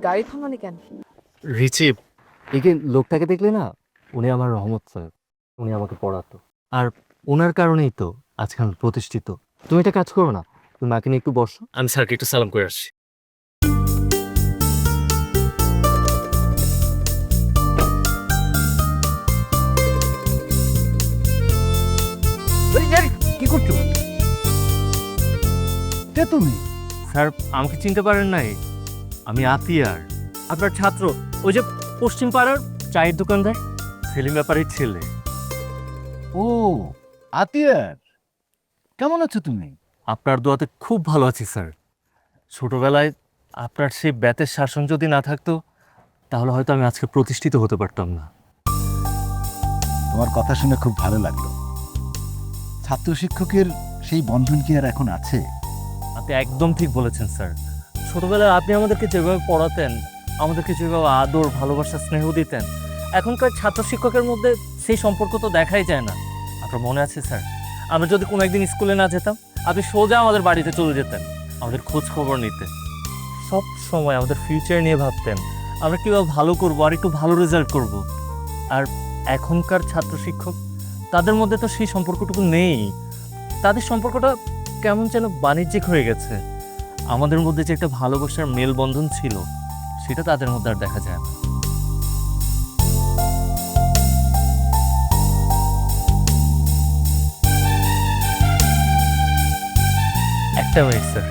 গাড়ি থামালি কেন? রিচি, এই লোকটাকে দেখলে না, উনি আমার রহমত স্যার। উনি আমাকে পড়াতো, আর ওনার কারণেই তো আজকে আমি প্রতিষ্ঠিত। তুমি একটা কাজ করো না, তুমি মাকে নিয়ে একটু বসো, আমি স্যারকে একটু সালাম করে আসছি। কি করছো? কে তুমি? স্যার, আমাকে চিনতে পারেন নাই? আমি আতিয়ার, আপনার ছাত্র। ওই যে পশ্চিম পাড়ার চায়ের দোকানদার সেলিম ব্যাপারীর ছেলে। ও আতিয়ার, কেমন আছো তুমি? আপনার দোয়াতে খুব ভালো আছি স্যার। ছোটবেলায় আপনার সেই ব্যাতের শাসন যদি না থাকতো, তাহলে হয়তো আমি আজকে প্রতিষ্ঠিত হতে পারতাম না। তোমার কথা শুনে খুব ভালো লাগলো। ছাত্র শিক্ষকের সেই বন্ধন কি আর এখন আছে? আপনি একদম ঠিক বলেছেন স্যার। ছোটবেলায় আপনি আমাদেরকে যেভাবে পড়াতেন, আমাদেরকে যেভাবে আদর, ভালোবাসা, স্নেহ দিতেন, এখনকার ছাত্র শিক্ষকের মধ্যে সেই সম্পর্ক তো দেখাই যায় না। আপনার মনে আছে স্যার, আমরা যদি কোনো একদিন স্কুলে না যেতাম, আপনি সোজা আমাদের বাড়িতে চলে যেতেন, আমাদের খোঁজ খবর নিতে। সব সময় আমাদের ফিউচার নিয়ে ভাবতেন, আমরা কীভাবে ভালো করবো আর একটু ভালো রেজাল্ট করব। আর এখনকার ছাত্র শিক্ষক, তাদের মধ্যে তো সেই সম্পর্কটুকু নেই। তাদের সম্পর্কটা কেমন যেন বাণিজ্যিক হয়ে গেছে। আমাদের মধ্যে যে একটা ভালোবাসার মেলবন্ধন ছিল, সেটা তাদের মধ্যে আর দেখা যায় না। একটা মিনিট স্যার।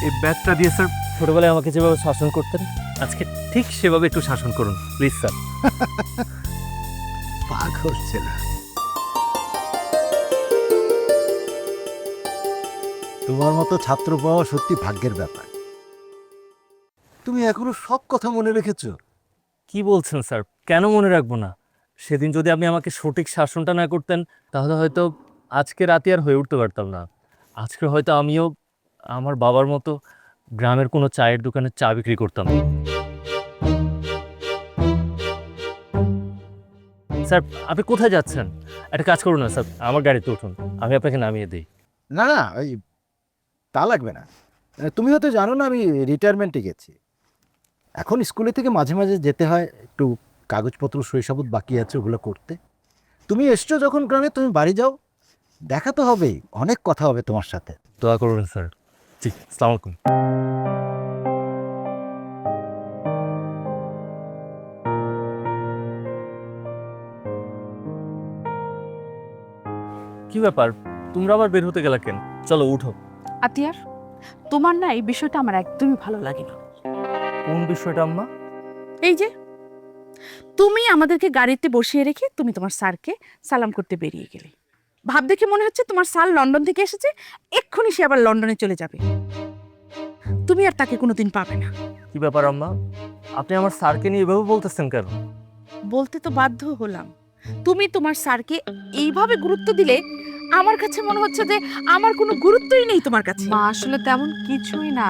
এই ব্যাগটা দিয়ে স্যার ছোটবেলায় আমাকে যেভাবে শাসন করতেন, আজকে ঠিক সেভাবে একটু শাসন করুন প্লিজ স্যার। পাগল ছেলে। তোমার মতো ছাত্র পাওয়া সত্যি ভাগ্যের ব্যাপার। তুমি এখনো সব কথা মনে রেখেছো। কি বলছেন স্যার? কেন মনে রাখবো না? সেদিন যদি আপনি আমাকে সঠিক শাসনটা না করতেন, তাহলে হয়তো আজকে রাতে আর হয়ে উঠতে পারতাম না। আজকে হয়তো আমিও আমার বাবার মতো গ্রামের কোনো চায়ের দোকানে চা বিক্রি করতাম। স্যার, আপনি কোথায় যাচ্ছেন? একটা কাজ করুন না স্যার, আমার গাড়িতে উঠুন, আমি আপনাকে নামিয়ে দিই। না না, ওই তা লাগবে না। তুমি হয়তো জানো না, আমি রিটায়ারমেন্টে গেছি। এখন স্কুলে থেকে মাঝে মাঝে যেতে হয়, একটু কাগজপত্র সইসাবুত বাকি আছে ওগুলো করতে। তুমি এসছো যখন গ্রামে, তুমি বাড়ি যাও, দেখা তো হবেই, অনেক কথা হবে তোমার সাথে। দোয়া করবেন স্যার। জি, আসসালামু আলাইকুম। কি ব্যাপার, তোমরা আবার বের হতে গেলা কেন? চলো উঠো। আতিয়ার, তোমার না এই বিষয়টা আমার একদমই ভালো লাগে না। কোন বিষয়টা আম্মা? এই যে তুমি আমাদেরকে গাড়িতে বসিয়ে রেখে তুমি তোমার স্যারকে সালাম করতে বেরিয়ে গেলে। ভাব দেখে মনে হচ্ছে তোমার স্যার লন্ডন থেকে এসেছে, এক্ষুনি সে আবার লন্ডনে চলে যাবে। তুমি আর তাকে কোনোদিন পাবে না। কি ব্যাপার আম্মা, আপনি আমার স্যারকে নিয়ে এভাবে বলতেছেন কেন? বলতে তো বাধ্য হলাম। তুমি তোমার স্যারকে এইভাবে গুরুত্ব দিলে আমার কাছে মনে হচ্ছে যে আমার কোনো গুরুত্বই নেই তোমার কাছে। মা আসলে তেমন কিছুই না,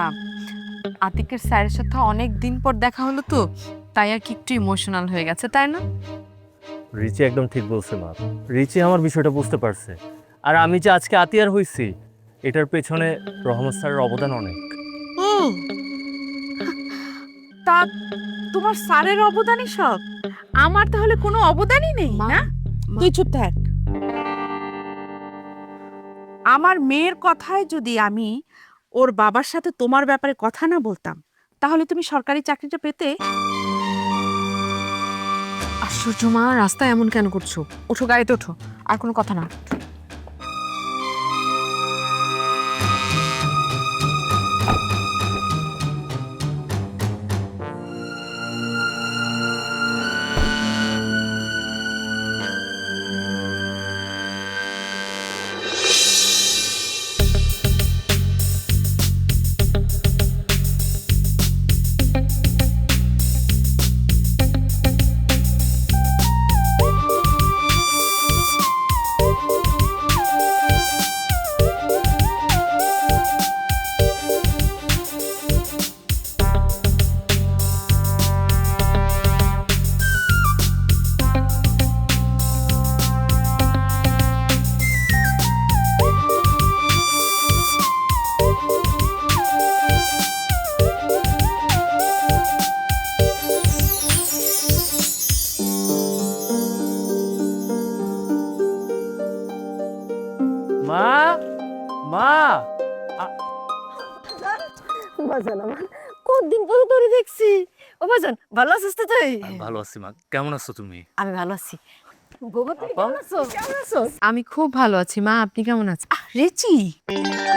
আতিকের স্যারের সাথে অনেক দিন পর দেখা হলো তো, তাই আর কি একটু ইমোশনাল হয়ে গেছে, তাই না? রিচি একদম ঠিক বলছে মা। রিচি আমার বিষয়টা বুঝতে পারছে। আর আমি যে আজকে আতিয়ার হইছি, এটার পেছনে রহমত স্যারের অবদান অনেক। ও, তা তোমার স্যারের অবদানই সব? আমার তাহলে কোনো অবদানই নেই মা, না? মা। তুই চুপ থাক। আমার মেয়ের কথায় যদি আমি ওর বাবার সাথে তোমার ব্যাপারে কথা না বলতাম, তাহলে তুমি সরকারি চাকরিটা পেতে। আশ্চর্য মা, রাস্তায় এমন কেন করছো? ওঠো, গাড়িতে ওঠো, আর কোনো কথা না। বাজান আমার কতদিন পরে তোরে দেখছি। ও বাজান ভালো আছিস তো তুই? ভালো আছি মা, কেমন আছো তুমি? আমি ভালো আছি। বৌমা তুই কেমন আছো? কেমন আছো? আমি খুব ভালো আছি মা, আপনি কেমন আছেন? রেচি,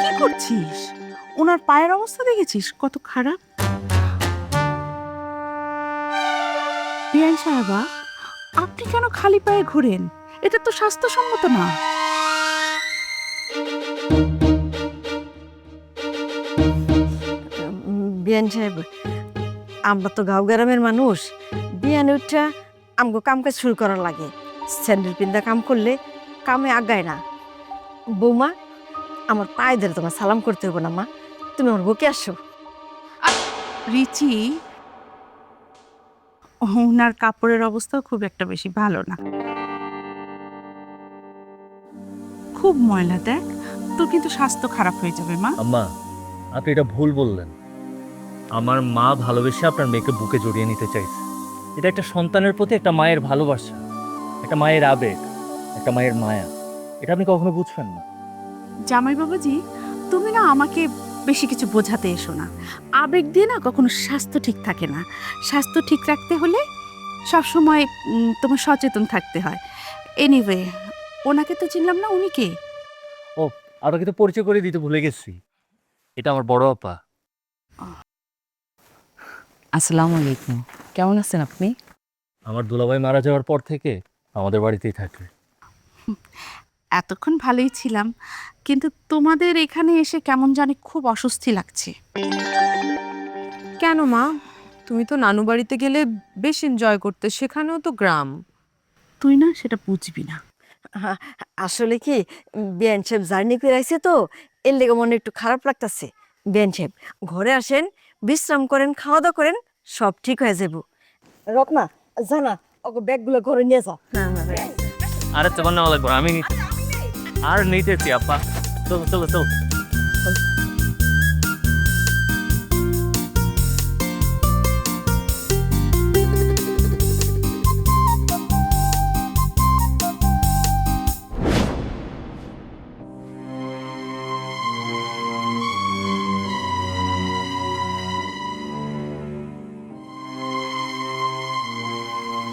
কি করছিস? ওনার পায়ের অবস্থা দেখেছিস কত খারাপ? বিআইন সাহেবা, আপনি কেন খালি পায়ে ঘোরেন? এটা তো স্বাস্থ্যসম্মত না। বিয়ান সাহেব, আমরা তো গাঁও গ্রামের মানুষ। বিয়ানে উঠা আমগো কাম কাজ শুরু করার লাগে। স্যান্ডেল পিন্দা কাম করলে কামে আগায় না। বৌমা, আমার পায়ে ধরে তোমার সালাম করতে হবে না মা, তুমি আমার বুকে আসো। রিচি, ওনার কাপড়ের অবস্থাও খুব একটা বেশি ভালো না, খুব ময়লা। দেখ, তোর কিন্তু স্বাস্থ্য খারাপ হয়ে যাবে মা। আম্মা, আপনি এটা ভুল বললেন। আমার মা ভালোবেসে আপনার মেয়েকে বুকে জড়িয়ে নিতে চাইছে। এটা একটা সন্তানের প্রতি একটা মায়ের ভালোবাসা, একটা মায়ের আবেগ, একটা মায়ের মায়া। এটা আপনি কখনো বুঝবেন না। জামাই বাবাজি, তুমি না আমাকে বেশি কিছু বোঝাতে এসো না। আবেগ দিয়ে না কখনো স্বাস্থ্য ঠিক থাকে না। স্বাস্থ্য ঠিক রাখতে হলে সবসময় তোমার সচেতন থাকতে হয়। এনিওয়ে, ওনাকে তো চিনলাম না, উনি কে? ও, আপনাকে তো পরিচয় করে দিতে ভুলে গেছি। এটা আমার বড় আপা। আসসালামু আলাইকুম, কেমন আছেন আপনি? আমার দুলাভাই মারা যাওয়ার পর থেকে আমাদের বাড়িতেই থাকে। এতক্ষণ ভালোই ছিলাম, কিন্তু তোমাদের এখানে এসে কেমন জানি খুব অস্বস্তি লাগছে। কেন মা, তুমি তো নানু বাড়িতে গেলে বেশ এনজয় করতে, সেখানেও তো গ্রাম। তুই না সেটা বুঝবি না। আসলে কি, বিয়ান সাহেব জার্নি করে আইছে তো, এর লেগে মনে একটু খারাপ লাগতাছে। বিয়ান সাহেব ঘরে আসেন, বিশ্রাম করেন, খাওয়া দাওয়া করেন, সব ঠিক হয়ে যাব। রত্না, জানা ওকে ব্যাগগুলো ঘরে নিয়ে যাও। আরে তোমার নেওয়া লাগবে, আমি আর নিতেছি আপা। চলো চলো চলো।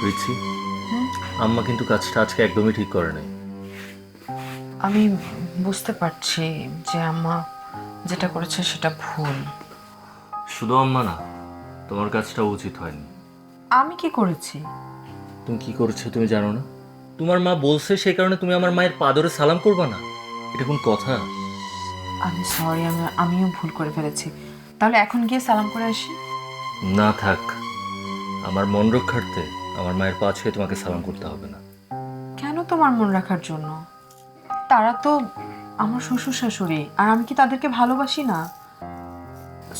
রিচি, আম্মা কিন্তু কাজটা আজকে একদমই ঠিক করে নাই। আমি বুঝতে পারছি যে আম্মা যেটা করেছে সেটা ভুল। শুধু আম্মা না, তোমার কাজটা উচিত হয়নি। আমি কি করেছি? তুমি কি করেছো তুমি জানো না? তোমার মা বলছে সেই কারণে তুমি আমার মায়ের পা ধরে সালাম করবা না? এটা কোন কথা? আমি সরি, আমিও ভুল করে ফেলেছি। তাহলে এখন গিয়ে সালাম করে আসি। না থাক, আমার মন রক্ষার্থে আমার মায়ের পা ছুঁয়ে তোমাকে সালাম করতে হবে না। কেন তোমার মন রাখার জন্য? তারা তো আমার শ্বশুর শাশুড়ি, আর আমি কি তাদেরকে ভালোবাসি না?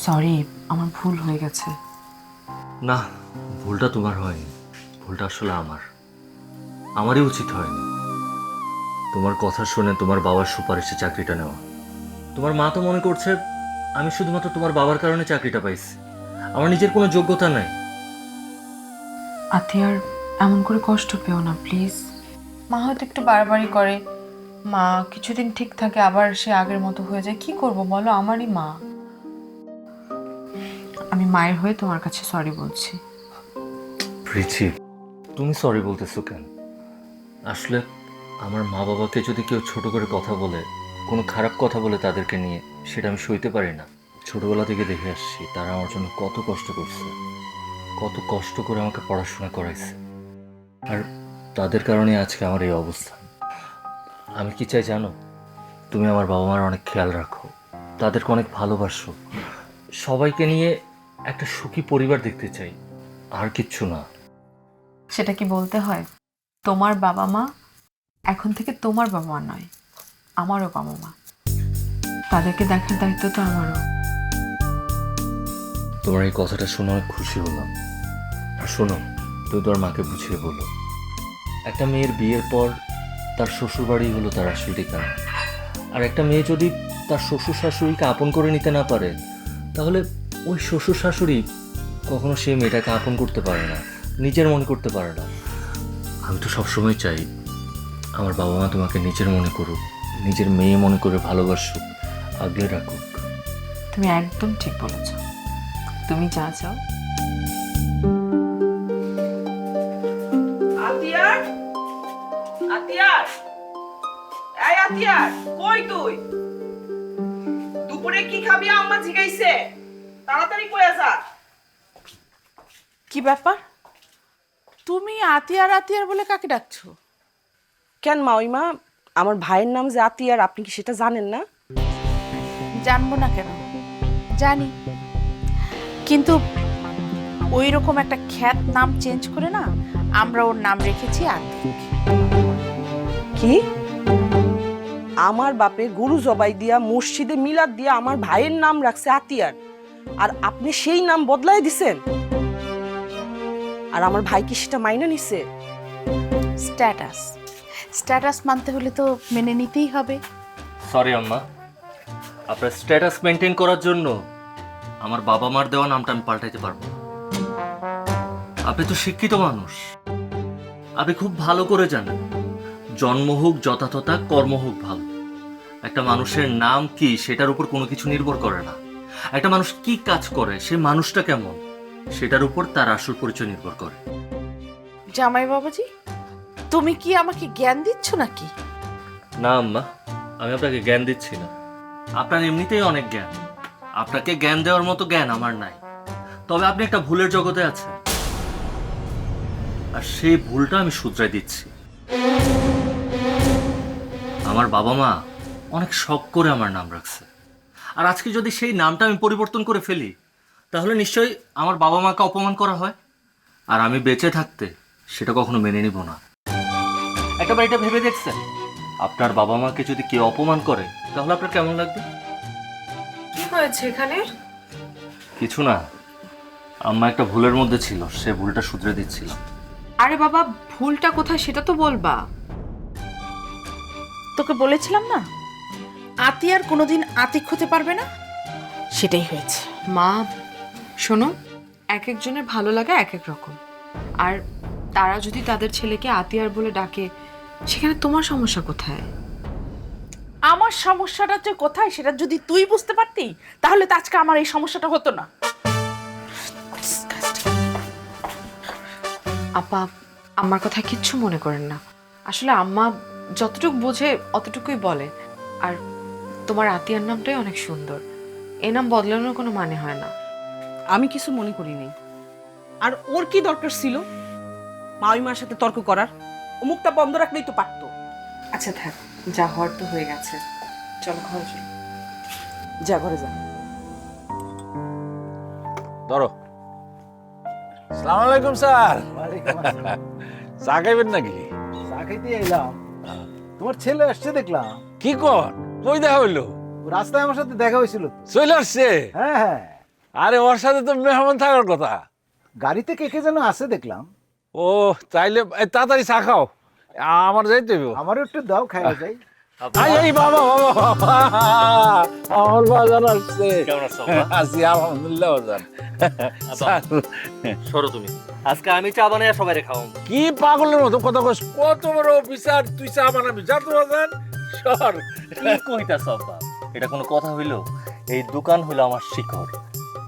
সরি, আমার ভুল হয়ে গেছে। না, ভুলটা তোমার হয়নি, ভুলটা আসলে আমারই উচিত হয়নি তোমার কথা শুনে তোমার বাবার সুপারিশে চাকরিটা নেওয়া। তোমার মা তো মনে করছে আমি শুধুমাত্র তোমার বাবার কারণে চাকরিটা পাইছি, আমার নিজের কোনো যোগ্যতা নাই। আতিয়ার, এমন করে কষ্ট পেও না প্লিজ। মা হয়তো একটু বাড়াবাড়ি করে, মা কিছুদিন ঠিক থাকে, আবার সে আগের মতো হয়ে যায়। কি করব বলো, আমারই মা। আমি মায়ের হয়ে তোমার কাছে সরি বলছি। রিচি, তুমি সরি বলতেছো কেন? আসলে আমার মা বাবাকে যদি কেউ ছোট করে কথা বলে, কোনো খারাপ কথা বলে তাদেরকে নিয়ে, সেটা আমি সইতে পারি না। ছোটবেলা থেকে দেখে আসছি তারা আমার জন্য কত কষ্ট করছে, কত কষ্ট করে আমাকে পড়াশোনা করাইছে, আর তাদের কারণে আজকে আমার এই অবস্থা। আমি কি চাই জানো? তুমি আমার বাবা মার অনেক খেয়াল রাখো, তাদেরকে অনেক ভালোবাসো, সবাইকে নিয়ে একটা সুখী পরিবার দেখতে চাই, আর কিচ্ছু না। সেটা কি বলতে হয়? তোমার বাবা মা এখন থেকে তোমার বাবা মা নয়, আমারও বাবা মা। তাদেরকে দেখার দায়িত্ব তো আমারও। তোমার এই কথাটা শুনে অনেক খুশি হলাম। আর শোনো, তুই তোর মাকে বুঝিয়ে বলো, একটা মেয়ের বিয়ের পর তার শ্বশুর বাড়ি হলো তার আসল ঠিকানা। আর একটা মেয়ে যদি তার শ্বশুর শাশুড়িকে আপন করে নিতে না পারে, তাহলে ওই শ্বশুর শাশুড়ি কখনো সেই মেয়েটাকে আপন করতে পারে না, নিজের মনে করতে পারে না। আমি তো সবসময় চাই আমার বাবা মা তোমাকে নিজের মনে করুক, নিজের মেয়ে মনে করে ভালোবাসুক, আগলে রাখুক। তুমি একদম ঠিক বলেছ। তুমি যা চাও। আতিয়ার, আতিয়ার, এই আতিয়ার, কই তুই? দুপুরে কি খাবি আম্মা জিগাইছে, তাড়াতাড়ি কইয়া যা। কি ব্যাপার? তুমি আতিয়ার আতিয়ার বলে কাকে ডাকছো? কেন মাওইমা, আমার ভাইয়ের নাম যে আতিয়ার, আপনি কি সেটা জানেন না? জানবো না কেন, জানি, কিন্তু ওই রকম একটা খ্যাত নাম চেঞ্জ করে না আমরা ওর নাম রেখেছি আতিক। কি? আমার বাপে গরু জবাই দিয়া মসজিদে মিলাদ দিয়া আমার ভাইয়ের নাম রাখছে আতিয়ার, আর আপনি সেই নাম বদলাই দিছেন? আর আমার ভাই কি সেটা মাইনা নিছে? স্ট্যাটাস, স্ট্যাটাস মানতে হলে তো মেনে নিতেই হবে। সরি আম্মা, আপনার স্ট্যাটাস মেনটেন করার জন্য আমার বাবা মার দেওয়া নামটা আমি পাল্টাইতে পারবো না। আপনি তো শিক্ষিত মানুষ, আপনি খুব ভালো করে জানেন জন্ম হোক যথাযথা, কর্ম হোক ভালো। একটা মানুষের নাম কি সেটার উপর কোনো কিছু নির্ভর করে না। একটা মানুষ কি কাজ করে, সে মানুষটা কেমন, সেটার উপর তার আসল পরিচয় নির্ভর করে। জামাই বাবাজি, তুমি কি আমাকে জ্ঞান দিচ্ছ নাকি? না আম্মা, আমি আপনাকে জ্ঞান দিচ্ছি না। আপনার এমনিতেই অনেক জ্ঞান, আপনাকে জ্ঞান দেওয়ার মতো জ্ঞান আমার নাই। তবে আপনি একটা ভুলের জগতে আছেন, আর সেই ভুলটা আমি শুধরাই দিচ্ছি। আমার বাবা মা অনেক শখ করে আমার নাম রাখছে, আর আজকে যদি সেই নামটা আমি পরিবর্তন করে ফেলি তাহলে নিশ্চয়ই আমার বাবা মাকে অপমান করা হয়, আর আমি বেঁচে থাকতে সেটা কখনো মেনে নিব না। একটা বাড়িটা ভেবে দেখছেন, আপনার বাবা মাকে যদি কেউ অপমান করে তাহলে আপনার কেমন লাগবে? কি হয়েছে এখানে? কিছু না, আম্মা একটা ভুলের মধ্যে ছিল, সে ভুলটা শুধরে দিচ্ছিলাম। আরে বাবা, ভুলটা কোথায় সেটা তো বলবা। তোকে বলেছিলাম না আতিয়ার কোনোদিন আতিক হতে পারবে না, সেটাই হয়েছে। মা শোনো, এক একজনের ভালো লাগা এক এক রকম, আর তারা যদি তাদের ছেলেকে আতিয়ার বলে ডাকে সেখানে তোমার সমস্যা কোথায়? আমার সমস্যাটা যে কোথায় সেটা যদি তুই বুঝতে পারতি তাহলে তো আজকে আমার এই সমস্যাটা হতো না। আপা, আমার কথা কিচ্ছু মনে করেন না। আসলে আম্মা যতটুকু বোঝে অতটুকুই বলে। আর তোমার আতিয়ার নামটাই অনেক সুন্দর, এই নাম বদলানোর কোনো মানে হয় না। আমি কিছু মনে করিনি। আর ওর কি দরকার ছিল মাওইমার সাথে তর্ক করার? ও মুখটা বন্ধ রাখলেই তো পারতো। আচ্ছা থাক, যা হওয়ার তো হয়ে গেছে, চলো ঘরে চলো। যা ঘরে যা। ধরো। সালাম আলাইকুম স্যার। চা খাইবেন নাকি? চা খাইতে এলাম, তোমার ছেলে আসছে দেখলাম। কি কর, কই দেখা হইলো? ও রাস্তায় আমার সাথে দেখা হয়েছিল তো। চলে আসছে? হ্যাঁ হ্যাঁ, আরে ওর সাথে তো মেহমান থাকার কথা। গাড়িতে কে কে যেন আসে দেখলাম। ও তাইলে তাড়াতাড়ি চা খাও, আমার যাইতে হইব। আমারও একটু দাও, খাইয়া যাই। এই বাবা বাবা বাবা, আমার বাজার আসছে। কেমন আছো আব্বা? আছি আলহামদুলিল্লাহ বাজার। স্যার, সরো তুমি, আজকে আমি চা বানাইয়া সবাই খাওয়াবো। কি পাগলের মতো কথা কস, কত বড় অফিসার, তুই চা বানাবি? যা তো বাজান সর। কি কইতাছ আব্বা? এটা কোনো কথা হইলো? এই দোকান হইলো আমার শিকড়,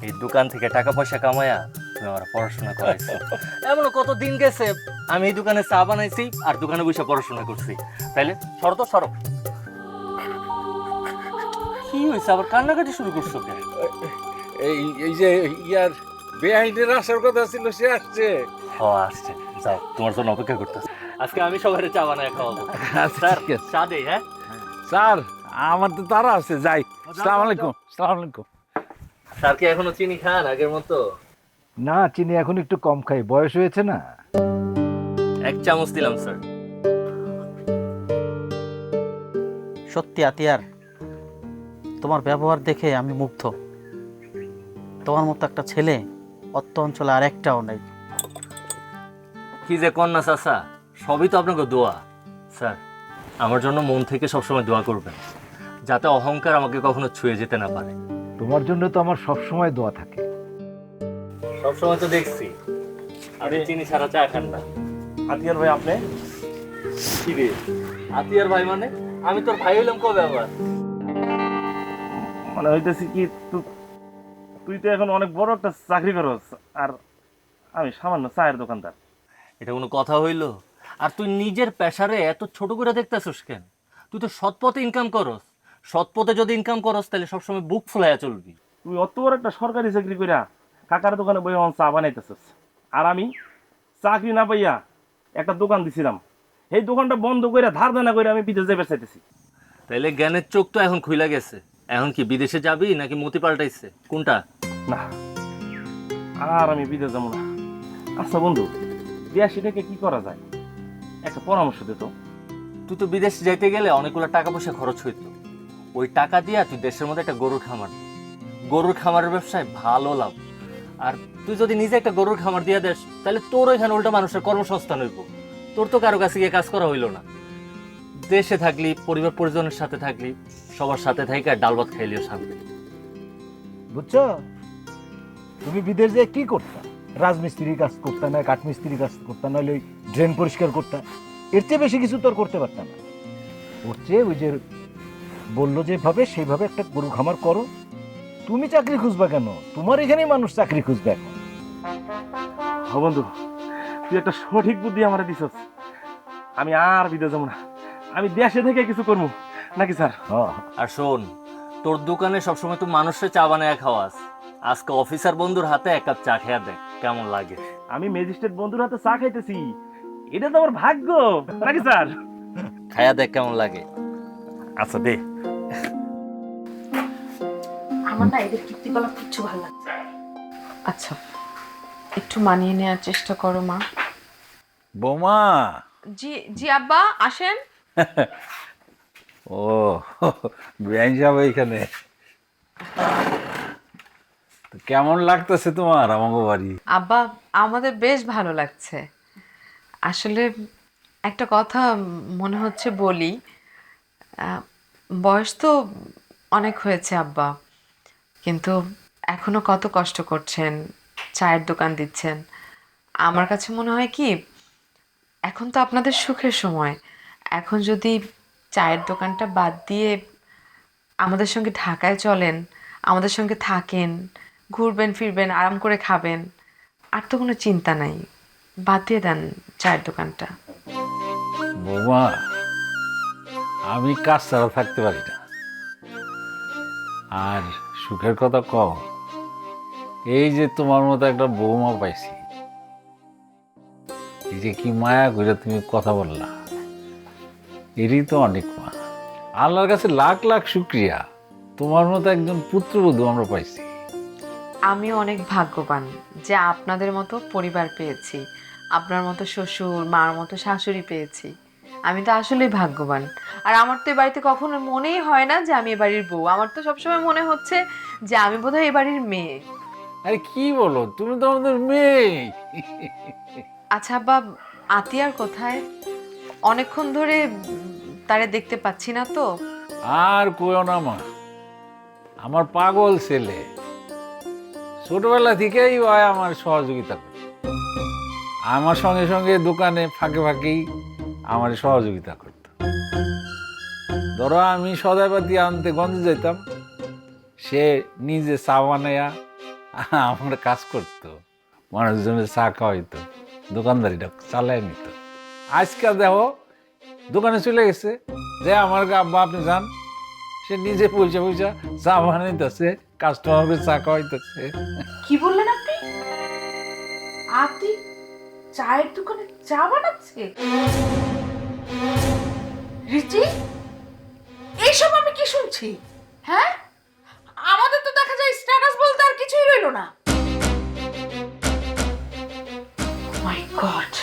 এই দোকান থেকে টাকা পয়সা কামায়া তুমি আমার পড়াশোনা করাইছো। এমনও কত দিন গেছে আমি এই দোকানে চা বানাইছি আর দোকানে বসে পড়াশোনা করছি। তাইলে সরো তো, সরো। কি হয়েছে, আবার কান্নাকাটি শুরু করছো কেন? এই যে ইয়ার বেআইনের আসার কথা ছিল, সে আসছে। ও আসছে, যাও, তোমার জন্য অপেক্ষা করতেছি। আজকে আমি সবাই চা বানায় খাওয়াবো। স্যার, ঠিক আছে। চা দেই? হ্যাঁ স্যার, আমার তো তারা আছে, যাই। আসসালামু আলাইকুম। আসসালামু আলাইকুম। স্যার, কি এখনো চিনি খান আগের মতো? না, চিনি এখন একটু কম খাই, বয়স হয়েছে না। 1 চামচ দিলাম স্যার। সত্যি আতিয়ার, তোমার ব্যবহার দেখে আমি মুগ্ধ। তোমার মতো একটা ছেলে অত্য অঞ্চলে আর একটাও নেই। কি যে কন্যা চাচা, সবই তো আপনাকে দোয়া। স্যার, আমার জন্য মন থেকে সবসময় দোয়া করবেন, যাতে অহংকার আমাকে কখনো ছুঁয়ে যেতে না পারে। তোমার জন্য তো আমার সবসময় দোয়া থাকে। সবসময় তো দেখছি আপনি চিনি ছাড়া চা খান না। আতিয়ার ভাই, আপনি? কি রে, আতিয়ার ভাই মানে? আমি তোর ভাই হইলাম কবে আবার? মানে হইতেছি কি, তুই তো এখন অনেক বড় একটা চাকরি করস, আর আমি সামান্য চায়ের দোকানদার। এটা কোনো কথা হইল? আর তুই নিজের পেশারে এত ছোট করে দেখতেছিস কেন? তুই তো সৎ পথে ইনকাম করস। সৎ পথে যদি ইনকাম করস তাহলে সবসময় বুক ফুলাইয়া চলবি। তুই অত বড় একটা সরকারি চাকরি কইরা কাকার দোকানে বই চা বানাইতেছিস, আর আমি চাকরি না পাইয়া একটা দোকান দিছিলাম, এই দোকানটা বন্ধ করে ধার দেনা করে আমি বিদেশে যাবে চাইতেছি। তাইলে জ্ঞানের চোখ তো এখন খুইলা গেছে। এখন কি বিদেশে যাবি নাকি মতি পাল্টাইছে? কোনটা? না, আর আমি বিদেশ যাবো না। আচ্ছা বন্ধু, দেশি থেকে কি করা যায়, একটা পরামর্শ দে তো। তুই তো বিদেশ যাইতে গেলে অনেকগুলো টাকা পয়সা খরচ হইতো। ওই টাকা দিয়া তুই দেশের মধ্যে একটা গরুর খামার, গরুর খামারের ব্যবসায় ভালো লাভ। আর তুই যদি নিজে একটা গরুর খামার দিয়া দেস তাহলে তোর ওইখানে উল্টা মানুষের কর্মসংস্থান হইব। তোর তো কারো কাছে গিয়ে কাজ করা হইলো না। দেশে থাকলি, পরিবার পরিজনের সাথে থাকলি, সবার সাথে থাকি আর ডাল ভাত খাইলিও শান্তি। বুঝছো, তুমি বিদেশ যেয়ে কি করতা? রাজমিস্ত্রির কাজ করতা না, কাঠমিস্ত্রির কাজ করতা, নাহলে ওই ড্রেন পরিষ্কার করতা। এর চেয়ে বেশি কিছু তোর করতে পারতাম না। ওর চেয়ে ওই যে বললো যেভাবে সেইভাবে একটা গরু খামার করো। তুমি চাকরি খুঁজবা কেন? তোমার এখানেই মানুষ চাকরি খুঁজবে এখন। হ্যাঁ বন্ধু, তুই একটা সঠিক বুদ্ধি আমার দিছস। আমি আর বিদেশ যাবো না, আমি দেশে থেকে কিছু করবো নাকি স্যার? হ্যাঁ, আর শোন, তোর দোকানে সবসময় তুই মানুষের চা বানায় খাওয়াস। আজকে অফিসার বন্ধুর হাতে এক কাপ চা খেয়া দেখ কেমন লাগে। আমি ম্যাজিস্ট্রেট বন্ধুর হাতে চা খাইতেছি, এটা তো আমার ভাগ্য নাকি স্যার? খায়া দেখ কেমন লাগে। আচ্ছা দে। আমার না এদের কীর্তিকলাপ কিচ্ছু ভালো লাগছে। আচ্ছা, একটু মানিয়ে নেওয়ার চেষ্টা করো মা। বৌমা, জি জি আব্বা, আসেন। ও বেআইন সাহেব এইখানে। তো কেমন লাগতেছে তোমার আমাকে বাড়ি? আব্বা, আমাদের বেশ ভালো লাগছে। আসলে একটা কথা মনে হচ্ছে বলি। বয়স তো অনেক হয়েছে আব্বা, কিন্তু এখনো কত কষ্ট করছেন, চায়ের দোকান দিচ্ছেন। আমার কাছে মনে হয় কি, এখন তো আপনাদের সুখের সময়। এখন যদি চায়ের দোকানটা বাদ দিয়ে আমাদের সঙ্গে ঢাকায় চলেন, আমাদের সঙ্গে থাকেন, ঘুরবেন ফিরবেন, আরাম করে খাবেন, আর তো কোনো চিন্তা নাই। বাদ দিয়ে দেন চায়ের দোকানটা। বৌমা, আমি কাজ ছাড়া থাকতে পারি না। আর সুখের কথা কও, এই যে তোমার মতো একটা বৌমা পাইছি, এই যে কি মায়া করে তুমি কথা বললা, এরই তো অনেক মা। আল্লাহর কাছে লাখ লাখ শুক্রিয়া, তোমার মতো একজন পুত্রবধূ আমরা পাইছি। আমি অনেক ভাগ্যবান যে আপনাদের মতো পরিবার পেয়েছি, আপনার মতো শ্বশুর, মার মতো শাশুড়ি পেয়েছি। আমি তো আসলেই ভাগ্যবান। আর আমার তো এ বাড়িতে কখনো মনেই হয় না যে আমি এ বাড়ির বউ। আমার তো সবসময় মনে হচ্ছে যে আমি বোধহয় এ বাড়ির মেয়ে। আরে কি বলো, তুমি তো আমাদের মেয়ে। আচ্ছা আব্বা, আতিয়ার কোথায়? অনেকক্ষণ ধরে তারে দেখতে পাচ্ছি না তো। আর কইও না মা, আমার পাগল ছেলে ছোটবেলা থেকেই হয় আমার সহযোগিতা করে। আমার সঙ্গে সঙ্গে দোকানে ফাঁকে ফাঁকেই আমার সহযোগিতা করত। ধরো আমি সদাইপাতি আনতে গঞ্জে যেতাম, সে নিজে চা বানাইয়া আমার কাজ করত, মানুষজনের চা খাওয়াইতো, দোকানদারিটা চালাই নিত। আজকাল দেখো দোকানে চলে গেছে, যে আমার আব্বা আপনি যান, সে নিজে পয়সা পয়সা চা বানাইতেছে, কাস্টমারকে চা খাওয়াইতেছে। কি বললেন আপনি? আপনি চায়ের দোকানে চা বানাচ্ছে? রিচি, এইসব আমি কি শুনছি? হ্যাঁ, আমাদের তো দেখা যায় স্ট্যাটাস বলতে আর কিছুই রইলো না। মাই গড!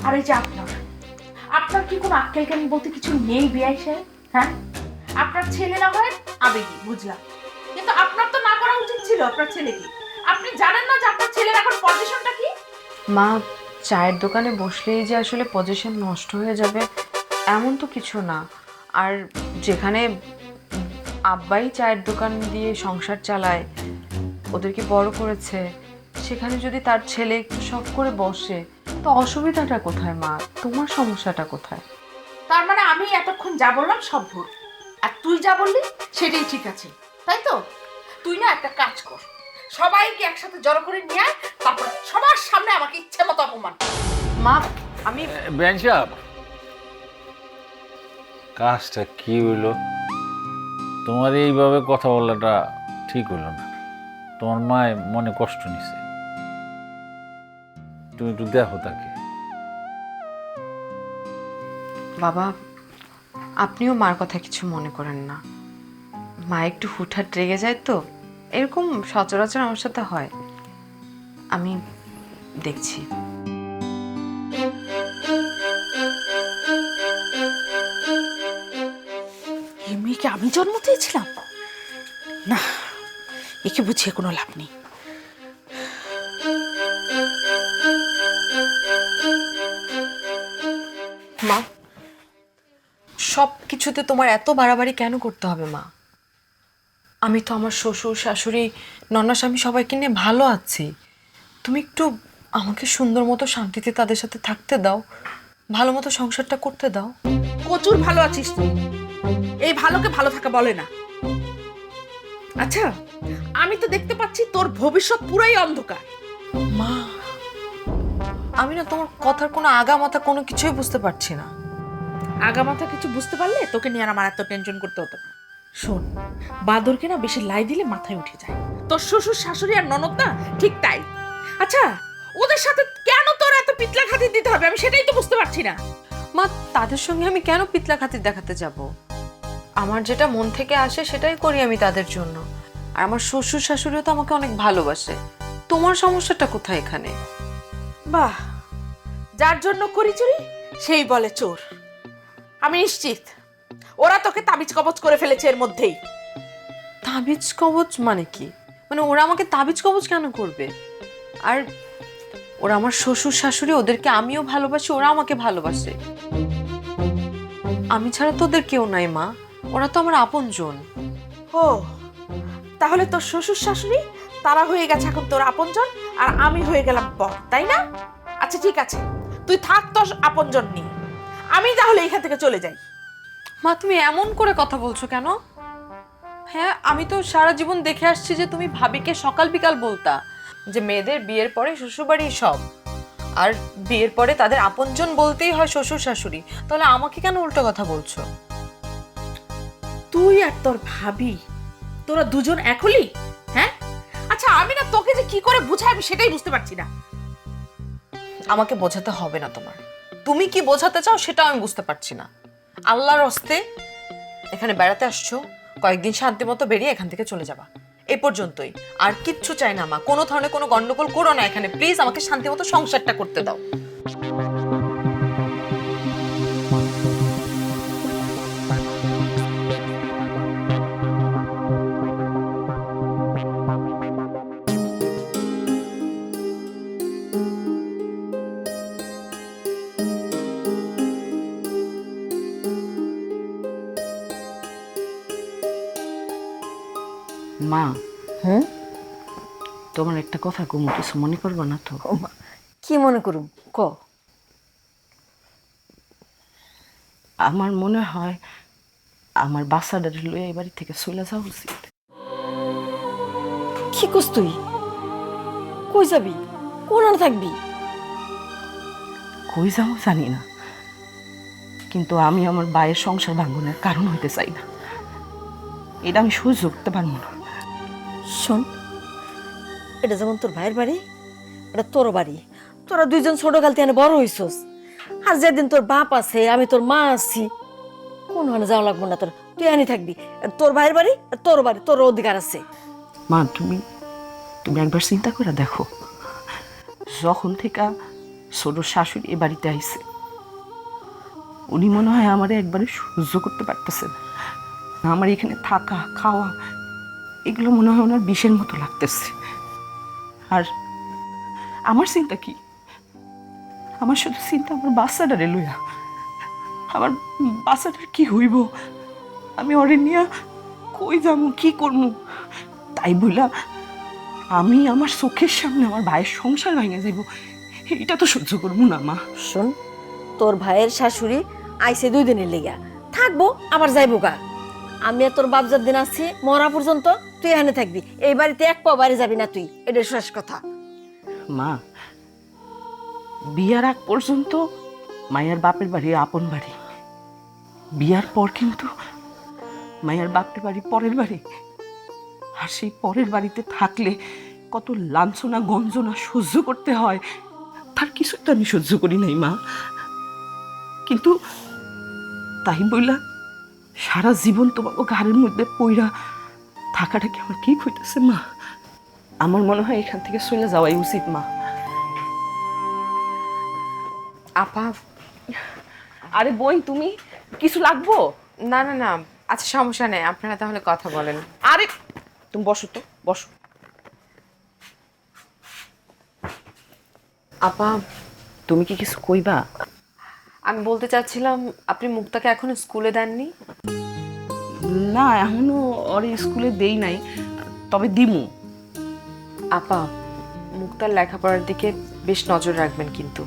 আর এই যে আপনার কি কোনো আক্কেল জ্ঞান বলতে কিছু নেই বিআই সাহেব? হ্যাঁ, আপনার ছেলে না হয় আবেগী, বুঝলাম, কিন্তু আপনার তো না করা উচিত ছিল আপনার ছেলেকে। আপনি জানেন না যে আপনার ছেলের এখন পজিশনটা কি? মা, চায়ের দোকানে বসলেই যে আসলে পজিশন নষ্ট হয়ে যাবে এমন তো কিছু না। আর যেখানে আব্বাই চায়ের দোকান দিয়ে সংসার চালায়, ওদেরকে বড় করেছে, সেখানে যদি তার ছেলে একটু শখ করে বসে, তো অসুবিধাটা কোথায় মা? তোমার সমস্যাটা কোথায়? তার মানে আমি এতক্ষণ যা বললাম সব ভুল, আর তুই যা বললি সেটাই ঠিক আছে, তাই তো? তুই না একটা কাজ কর, সবাইকে একসাথে জড়ো করে নিয়ে আয়, তারপর সবার সামনে আমাকে ইচ্ছে মতো অপমান কর। মা আমি বেন সাহেব, কাজটা কি হইলো? তোমার এইভাবে কথা বলাটা ঠিক হইলো না। তোমার মায় মনে কষ্ট নিছে, তুমি একটু দেখো তাকে। বাবা, আপনিও মার কথা কিছু মনে করেন না। মা একটু হুটহাট রেগে যায় তো, এরকম সচরাচর আমার সাথে হয়। আমি দেখছি। এই মেয়েকে আমি জন্ম দিয়েছিলাম? না, একে বুঝিয়ে কোনো লাভ নেই। মা, সব কিছুতে তোমার এত বাড়াবাড়ি কেন করতে হবে মা? আমি তো আমার শ্বশুর শাশুড়ি নন্না স্বামী সবাইকে নিয়ে ভালো আছি। তুমি একটু আমাকে সুন্দর মতো শান্তিতে তাদের সাথে থাকতে দাও, ভালো মতো সংসারটা করতে দাও। প্রচুর ভালো আছিস তুই, এই ভালোকে ভালো থাকা বলে না। আচ্ছা, আমি তো দেখতে পাচ্ছি তোর ভবিষ্যৎ পুরাই অন্ধকার। মা, আমি না তোমার কথার কোনো আগা মাথা কোনো কিছুই বুঝতে পারছি না। আগামাথা কিছু বুঝতে পারলে তোকে নিয়ে আর আমার এত টেনশন করতে হতো না। শোন, বাদরকে না বেশি লাই দিলে মাথায় উঠে যায়। তোর শ্বশুর শাশুড়ি আর ননদ না ঠিক তাই। আচ্ছা, ওদের সাথে কেন তোর এত পিতলা খাতির দিতে হবে, আমি সেটাই তো বুঝতে পারছি না। মা, তাদের সঙ্গে আমি কেন পিতলা খাতির দেখাতে যাব? আমার যেটা মন থেকে আসে সেটাই করি আমি তাদের জন্য। আর আমার শ্বশুর শাশুড়িও তো আমাকে অনেক ভালোবাসে। তোমার সমস্যাটা কোথায় এখানে? বাহ, যার জন্য করি চুরি সেই বলে চোর। আমি নিশ্চিত ওরা তোকে তাবিজ কবজ করে ফেলেছে এর মধ্যেই। তাবিজ কবজ মানে কি? মানে ওরা আমাকে তাবিজ কবজ কেন করবে? আর ওরা আমার শ্বশুর শাশুড়ি, ওদেরকে আমিও ভালোবাসি, ওরা আমাকে ভালোবাসে। আমি ছাড়া তো ওদের কেউ নাই মা, ওরা তো আমার আপনজন। ও, তাহলে তোর শ্বশুর শাশুড়ি তারা হয়ে গেছে এখন তোর আপনজন, আর আমি হয়ে গেলাম পর, তাই না? আচ্ছা ঠিক আছে, তুই থাক তোর আপনজন নিয়ে, আমি তাহলে এখান থেকে চলে যাই। মা, তুমি এমন করে কথা বলছো কেন? হ্যাঁ, আমি তো সারা জীবন দেখে আসছি যে তুমি ভাবিকে সকাল বিকাল বলতা যে মেয়েদের বিয়ের পরে শ্বশুরবাড়ি সব, আর বিয়ের পরে তাদের আপনজন বলতেই হয় শ্বশুর শাশুড়ি। তাহলে আমাকে কেন উল্টো কথা বলছো? তুই আর তোর ভাবি, তোরা দুজন এক হলি? হ্যাঁ, আচ্ছা আমি না তোকে যে কি করে বুঝাই আমি সেটাই বুঝতে পারছি না। আমাকে বোঝাতে হবে না তোমার, তুমি কি বোঝাতে চাও সেটাও আমি বুঝতে পারছি না। আল্লাহর হস্তে এখানে বেড়াতে আসছো, কয়েকদিন শান্তি মতো বেরিয়ে এখান থেকে চলে যাবা, এ পর্যন্তই। আর কিচ্ছু চাই না মা, কোনো ধরনের কোনো গন্ডগোল করো না এখানে প্লিজ। আমাকে শান্তি মতো সংসারটা করতে দাও। মা, তোমার একটা কথা কমু, কিছু মনে করবো না তো? কি মনে করুম, ক। আমার মনে হয় আমার বাচ্চাদের লইয়া এই বাড়ি থেকে চলে যাওয়া উচিত। কি করছ তুই? কই যাবি? কোন আর থাকবি? কই যাবো জানি না, কিন্তু আমি আমার বায়ের সংসার ভাঙনের কারণ হইতে চাই না। এটা আমি সহ্য করতে পারবো না। শোন, এটা যেমন তোর ভাইয়ের বাড়ি, এটা তোর বাড়ি। তোরা দুইজন ছোটকাল থেকে বড় হইছস। আর যেদিন তোর বাপ আছে, আমি তোর মা আছি, কোন হানে যাওয়া লাগবো না তোর। তুই আনি থাকবি। তোর ভাইয়ের বাড়ি, তোর বাড়ি, তোর অধিকার আছে। মা, তুমি একবার চিন্তা করে দেখো, যখন থেকে ছোট শাশুড়ি এ বাড়িতে আইছে, উনি মনে হয় আমার একবারে সহ্য করতে পারতেছেন। আমার এখানে থাকা খাওয়া এগুলো মনে হয় ওনার বিষের মতো লাগতেছে। আর আমার চিন্তা কি? আমার শুধু চিন্তা আমার বাচ্চাটারে লইয়া। আমার বাচ্চাটার কি হইব, আমি ওরে নিয়ে কই যাবো, কি করবো? তাই বইলা আমি আমার চোখের সামনে আমার ভাইয়ের সংসার ভেঙে যাইব, এটা তো সহ্য করবো না মা। শোন, তোর ভাইয়ের শাশুড়ি আইছে 2 দিনের লেগা, থাকবো আবার যাইবো গা। আমি আর তোর বাপ যার দিন আছি মরা পর্যন্ত তুই এখানে থাকবি, এই বাড়িতে এক পাও বাইরে যাবি না তুই, এটা শেষ কথা। মা, বিয়ার আগ পর্যন্ত মায়ের বাপের বাড়ি আপন বাড়ি, বিয়ার পর কিন্তু মায়ের বাপের বাড়ি পরের বাড়ি। আর সেই পরের বাড়িতে থাকলে কত লাঞ্ছনা গঞ্জনা সহ্য করতে হয়, তার কিছুই তো আমি সহ্য করি নাই মা। কিন্তু তাই বইলা সারা জীবন তোমাকে ঘরের মধ্যে পইরা থাকাটা কি আমার ঠিক হইতেছে মা? আমার মনে হয় এখান থেকে চলে যাওয়াই উচিত মা। আপা, আরে বোন, তুমি কিছু লাগবো? না না না, আচ্ছা সমস্যা নেই, আপনারা তাহলে কথা বলেন। আরে তুমি বসো তো, বসো। আপা, তুমি কি কিছু কইবা? আমি বলতে চাচ্ছিলাম আপনি মুক্তাকে এখনো স্কুলে দেননি? না, এখনো ওর স্কুলে দেই নাই, তবে দিমু। আপা, মুক্তার লেখাপড়ার দিকে বেশ নজর রাখবেন কিন্তু।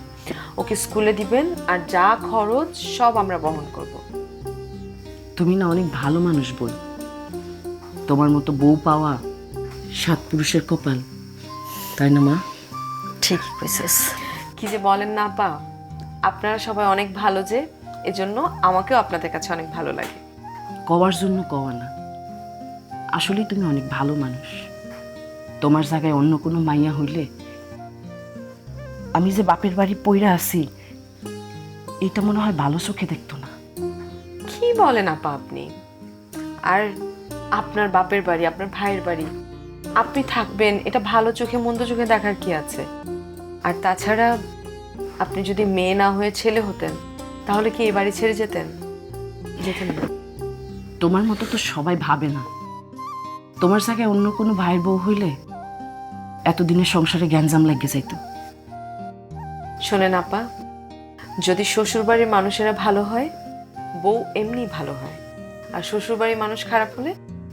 ওকে স্কুলে দিবেন, আর যা খরচ সব আমরা বহন করব। তুমি না অনেক ভালো মানুষ বোন, তোমার মতো বউ পাওয়া 7 পুরুষের কপাল, তাই না মা? ঠিকই কইছিস। কি যে বলেন না আপা, আপনারা সবাই অনেক ভালো, যে এজন্য আমাকেও আপনাদের কাছে অনেক ভালো লাগে। কওয়ার জন্য কওয়া না, আসলেই তুমি অনেক ভালো মানুষ। তোমার জায়গায় অন্য কোনো মাইয়া হইলে আমি যে বাপের বাড়ি পইরা আছি এটা মনে হয় ভালো চোখে দেখতো না। কি বলেন আপা আপনি? আর আপনার বাপের বাড়ি, আপনার ভাইয়ের বাড়ি, আপনি থাকবেন, এটা ভালো চোখে মন্দ চোখে দেখার কি আছে? আর তাছাড়া আপনি যদি মেয়ে না হয়ে ছেলে হতেন, তাহলে কি এই বাড়ি ছেড়ে যেতেন? যেতেন না। তোমার মতো তো সবাই ভাবে না। তোমার জায়গায় অন্য কোনো ভাইয়ের বউ হইলে এতদিনের সংসারে গ্যাঞ্জাম লেগে যাইতো। শোনেন আপা, যদি শ্বশুরবাড়ির মানুষেরা ভালো হয়, বউ এমনি ভালো হয়। আর শ্বশুরবাড়ির মানুষ খারাপ হলে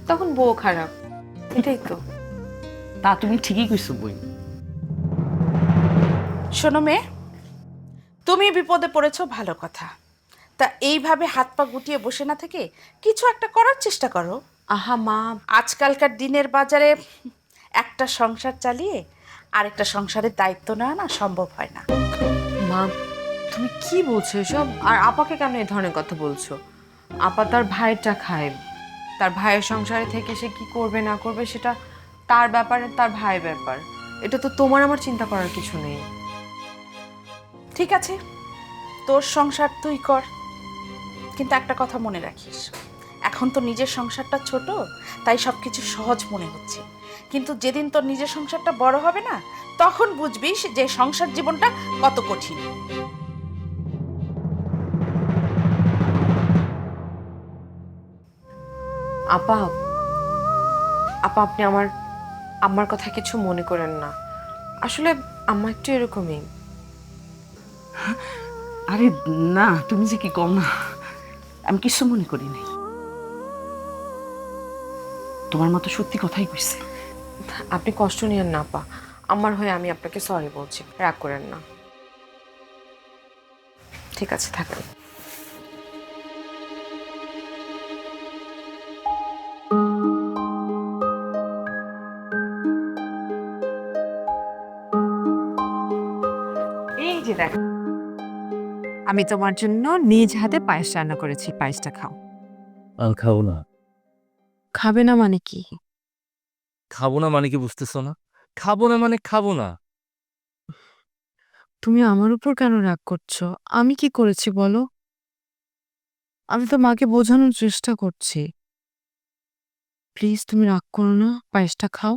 তখন বউ খারাপ, এটাই তো। তা তুমি ঠিকই কইছো বই। শোনো মেয়ে, তুমি বিপদে পড়েছো ভালো কথা, তা এইভাবে হাত পা গুটিয়ে বসে না থেকে কিছু একটা করার চেষ্টা করো। আহা মা, আজকালকার দিনের বাজারে একটা সংসার চালিয়ে আরেকটা সংসারের দায়িত্ব নেওয়া না সম্ভব হয় না। মা তুমি কি বলছো এসব? আর আপাকে কেন এই ধরনের কথা বলছো? আপা তার ভাইয়েরটা খায়, তার ভাইয়ের সংসারে থেকে সে কি করবে না করবে সেটা তার ব্যাপার, তার ভাইয়ের ব্যাপার। এটা তো তোমার আমার চিন্তা করার কিছু নেই। ঠিক আছে, তোর সংসার তুই কর, কিন্তু একটা কথা মনে রাখিস, এখন তো নিজের সংসারটা ছোট, তাই সবকিছু সহজ মনে হচ্ছে, কিন্তু যেদিন তোর নিজের সংসারটা বড় হবে না, তখন বুঝবি যে সংসার জীবনটা কত কঠিন। আপা, আপা আপনি আমার কথা কিছু মনে করেন না, আসলে আম্মা একটু এরকমই। আরে না, তুমি যে কি কম না, আমি কিছু মনে করি নাই। তোমার মতো সত্যি কথাই কইছে। আপনি কষ্ট নিয়েন না আপা, আমার হয়ে আমি আপনাকে সরি বলছি, রাগ করেন না। ঠিক আছে, থাকেন। এই যে দেখ, আমি তোমার জন্য নিজ হাতে পায়েস রান্না করেছি, পায়েসটা খাও। আর খাবো না। খাবে না মানে কি? খাবো না মানে কি বুঝতেছো না? খাবো না মানে খাবো না। তুমি আমার উপর কেন রাগ করছো? আমি কি করেছি বলো? আমি তো মাকে বোঝানোর চেষ্টা করছি। প্লিজ তুমি রাগ করো না, পায়েসটা খাও।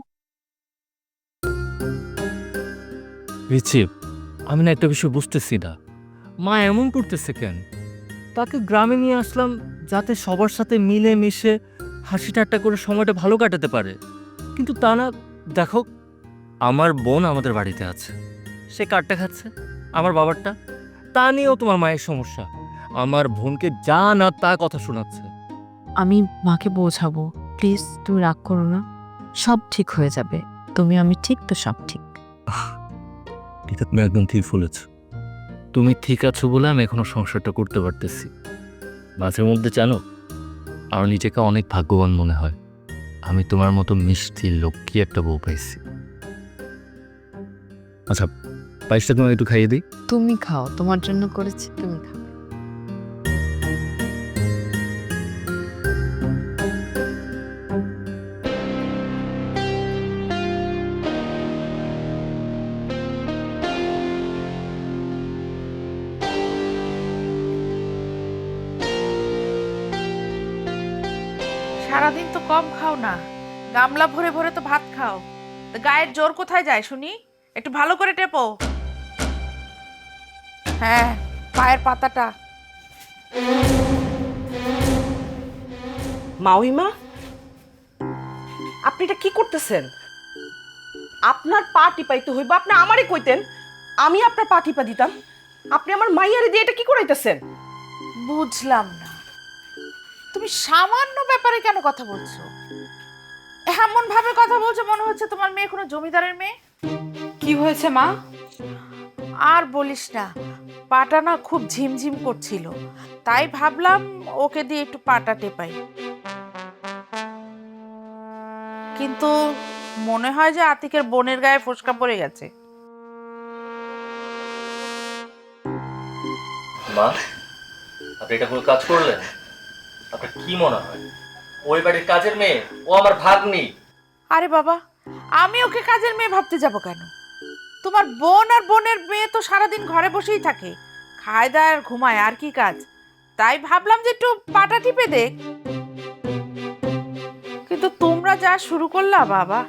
রিচিপ, আমি না একটা বিষয় বুঝতেছি না, মা এমন করতেছে কেন? তাকে গ্রামে নিয়ে আসলাম যাতে সবার সাথে মিলে মিশে হাসি ঠাট্টা করে সময়টা ভালো কাটাতে পারে, কিন্তু তা না। দেখো, আমার বোন আমাদের বাড়িতে আছে, সে কারটা খাচ্ছে, আমার বাবারটা, তা নিয়েও তোমার মায়ের সমস্যা। আমার বোনকে যা না তা কথা শোনাচ্ছে। আমি মাকে বোঝাবো, প্লিজ তুমি রাগ করো না, সব ঠিক হয়ে যাবে। আমি ঠিক তো সব ঠিক। এটা তুমি একদম ঠিক বলেছ। তুমি ঠিক আছো বলে আমি এখনো সংসারটা করতে পারতেছি। মাঝে মধ্যে জানো, আমার নিজেকে অনেক ভাগ্যবান মনে হয়। আমি তোমার মতো মিষ্টি লক্ষ্মী একটা বউ পাইছি। আচ্ছা, পায়েসটা তোমাকে একটু খাইয়ে দিই। তুমি খাও, তোমার জন্য করেছি, তুমি খাও। সারাদিন তো কম খাও না, গামলা ভরে ভরে তো ভাত খাও। তো গায়ের জোর কোথায় যায় শুনি? একটু ভালো করে টেপো। হ্যাঁ, পায়ের পাতাটা। মাউইমা, আপনি এটা কি করতেছেন? আপনার পা টিপাইতে হইব, আপনি আমারই কইতেন, আমি আপনার পা টিপা দিতাম। আপনি আমার মাইয়ারে দিয়ে এটা কি করাইতেছেন? বুঝলাম না, তুমি সামান্য ব্যাপারে কেন কথা বলছো? এমন ভাবে কথা বলছো মনে হচ্ছে তোমার মেয়ে কোনো জমিদারের মেয়ে। কি হয়েছে মা? আর বলিস না, পাটা না খুব ঝিমঝিম করছিল, তাই ভাবলাম ওকে দিয়ে একটু পাটা টেপাই। কিন্তু মনে হয় যে আতিকের বোনের গায়ে ফোসকা পড়ে গেছে। মা, আপনি এটা কোনো কাজ করলেন? আপনার কি মনে হয় ওই বাড়ির কাজের মেয়ে ও আমার ভাগ্নি? আরে বাবা, আমি ওকে কাজের মেয়ে ভাবতে যাব কেন? তোমার বোন আর বোনের মেয়ে তো সারাদিন ঘরে বসেই থাকে, খায় দায় আর ঘুমায়, আর কি কাজ? তাই ভাবলাম যে একটু পাটা টিপে দেখ। কিন্তু তোমরা যা শুরু করলা বাবা।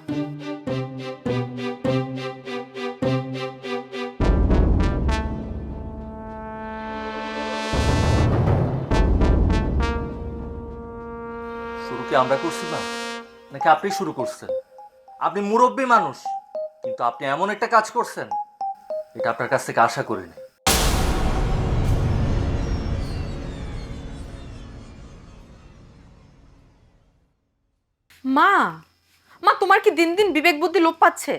শুরু কি আমরা করছি না, নাকি আপনি শুরু করছেন? আপনি মুরব্বী মানুষ, কিন্তু আপনি এমন একটা কাজ করছেন এটা আপনার কাছ থেকে আশা করিনি। মা, মা তোমার কি দিন দিন বিবেক বুদ্ধি লোপ পাচ্ছে?